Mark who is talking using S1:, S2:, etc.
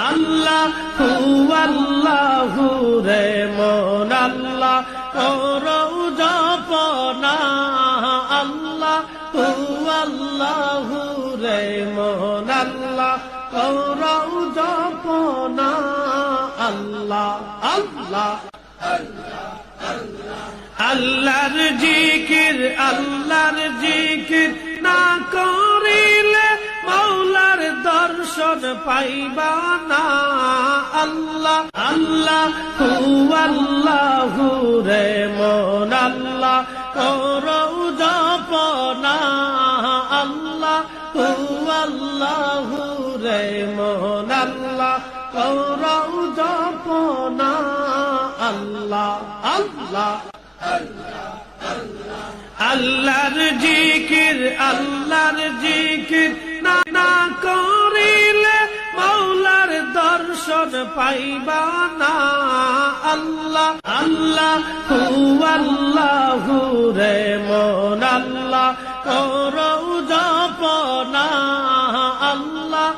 S1: আল্লাহ আল্লাহু রে মন আল্লাহ করৌ জপনা আল্লাহ আল্লাহু রে মন আল্লাহ করৌ জপনা আল্লাহ আল্লাহ আল্লাহর জিকির না করিলে মাওলার দর্শন পাইবা না আল্লাহ আল্লাহ আল্লাহু রে মন আল্লাহ করৌ জপনা আল্লাহ আল্লাহু রে মন আল্লাহ করৌ জপনা আল্লাহ আল্লাহ আল্লাহর জিকির না করিলে মাওলার দর্শন পাইবা না আল্লাহ আল্লাহ আল্লাহু রে মন আল্লাহ করৌ জপনা আল্লাহ